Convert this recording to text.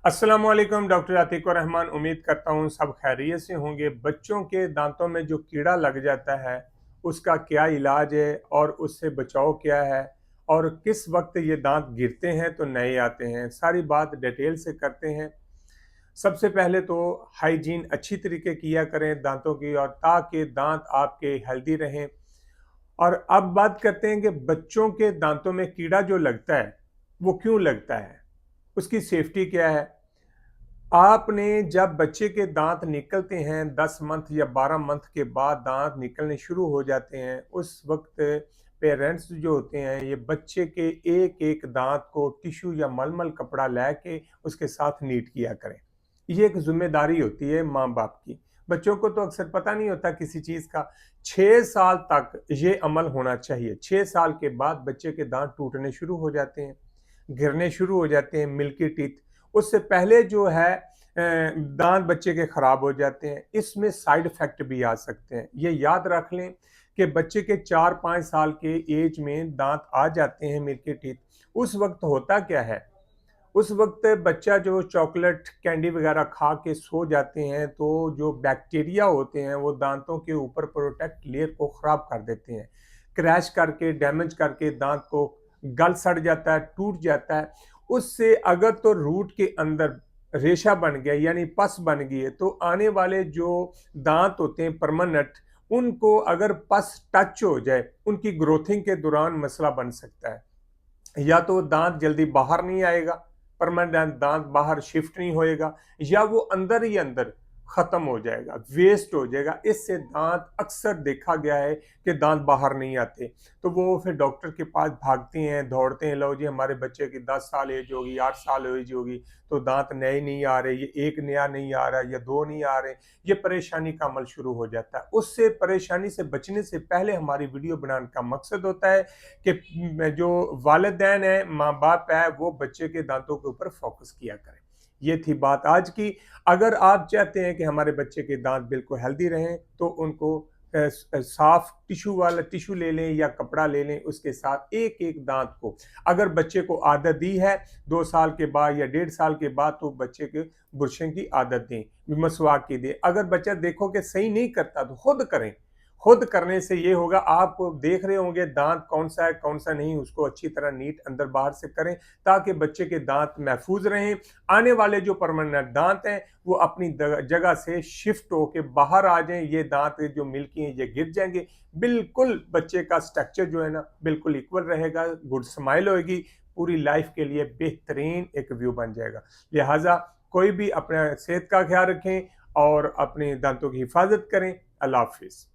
अस्सलामुअलैकुम। डॉक्टर अतीकुर रहमान। उम्मीद करता हूँ सब खैरियत से होंगे। बच्चों के दांतों में जो कीड़ा लग जाता है उसका क्या इलाज है और उससे बचाव क्या है और किस वक्त ये दांत गिरते हैं तो नए आते हैं, सारी बात डिटेल से करते हैं। सबसे पहले तो हाइजीन अच्छी तरीके किया करें दांतों की, और ताकि दांत आपके हेल्दी रहें। और अब बात करते हैं कि बच्चों के दांतों में कीड़ा जो लगता है वो क्यों लगता है, उसकी सेफ्टी क्या है। आपने जब बच्चे के दांत निकलते हैं 10 मंथ या 12 मंथ के बाद दांत निकलने शुरू हो जाते हैं, उस वक्त पेरेंट्स जो होते हैं ये बच्चे के एक एक दांत को टिश्यू या मलमल कपड़ा लेके उसके साथ नीट किया करें। ये एक जिम्मेदारी होती है माँ बाप की। बच्चों को तो अक्सर पता नहीं होता किसी चीज का। 6 साल तक ये अमल होना चाहिए। 6 साल के बाद बच्चे के दांत टूटने शुरू हो जाते हैं, गिरने शुरू हो जाते हैं, मिल्की टीथ। उससे पहले जो है दांत बच्चे के खराब हो जाते हैं। इसमें साइड इफेक्ट भी आ सकते हैं, ये याद रख लें कि बच्चे के 4-5 साल के एज में दांत आ जाते हैं, मिल्की टीथ। उस वक्त होता क्या है, उस वक्त बच्चा जो चॉकलेट कैंडी वगैरह खा के सो जाते हैं तो जो बैक्टीरिया होते हैं वो दांतों के ऊपर प्रोटेक्ट लेयर को खराब कर देते हैं, क्रैश करके डैमेज करके दांत को गल सड़ जाता है, टूट जाता है। उससे अगर तो रूट के अंदर रेशा बन गया यानी पस बन गई है तो आने वाले जो दांत होते हैं परमानेंट, उनको अगर पस टच हो जाए उनकी ग्रोथिंग के दौरान मसला बन सकता है। या तो दांत जल्दी बाहर नहीं आएगा, परमानेंट दांत बाहर शिफ्ट नहीं होएगा, या वो अंदर ही अंदर खत्म हो जाएगा, वेस्ट हो जाएगा। इससे दांत अक्सर देखा गया है कि दांत बाहर नहीं आते, तो वो फिर डॉक्टर के पास भागते हैं, दौड़ते हैं, लो जी हमारे बच्चे की 10 साल एज होगी, 8 साल एज होगी तो दांत नए नहीं आ रहे, ये एक नया नहीं आ रहा या दो नहीं आ रहे। ये परेशानी का अमल शुरू हो जाता है। उससे परेशानी से बचने से पहले हमारी वीडियो बनाने का मकसद होता है कि जो वालिदैन है, माँ बाप है, वो बच्चे के दांतों के ऊपर फोकस किया करें। ये थी बात आज की। अगर आप चाहते हैं कि हमारे बच्चे के दांत बिल्कुल हेल्दी रहें तो उनको साफ टिश्यू वाला टिश्यू ले लें या कपड़ा ले लें, उसके साथ एक एक दांत को, अगर बच्चे को आदत दी है 2 साल के बाद या 1.5 साल के बाद, तो बच्चे के ब्रशिंग की आदत दें, मसवाक की दें। अगर बच्चा देखो कि सही नहीं करता तो खुद करें। खुद करने से ये होगा, आप देख रहे होंगे दांत कौन सा है कौन सा नहीं, उसको अच्छी तरह नीट अंदर बाहर से करें ताकि बच्चे के दांत महफूज रहें। आने वाले जो परमानेंट दांत हैं वो अपनी जगह से शिफ्ट होके बाहर आ जाएं। ये दांत जो मिल्की हैं ये गिर जाएंगे। बिल्कुल बच्चे का स्ट्रक्चर जो है ना बिल्कुल इक्वल रहेगा, गुड स्माइल होगी, पूरी लाइफ के लिए बेहतरीन एक व्यू बन जाएगा। लिहाजा कोई भी अपने सेहत का ख्याल रखें और अपने दांतों की हिफाजत करें। अल्लाह हाफिज।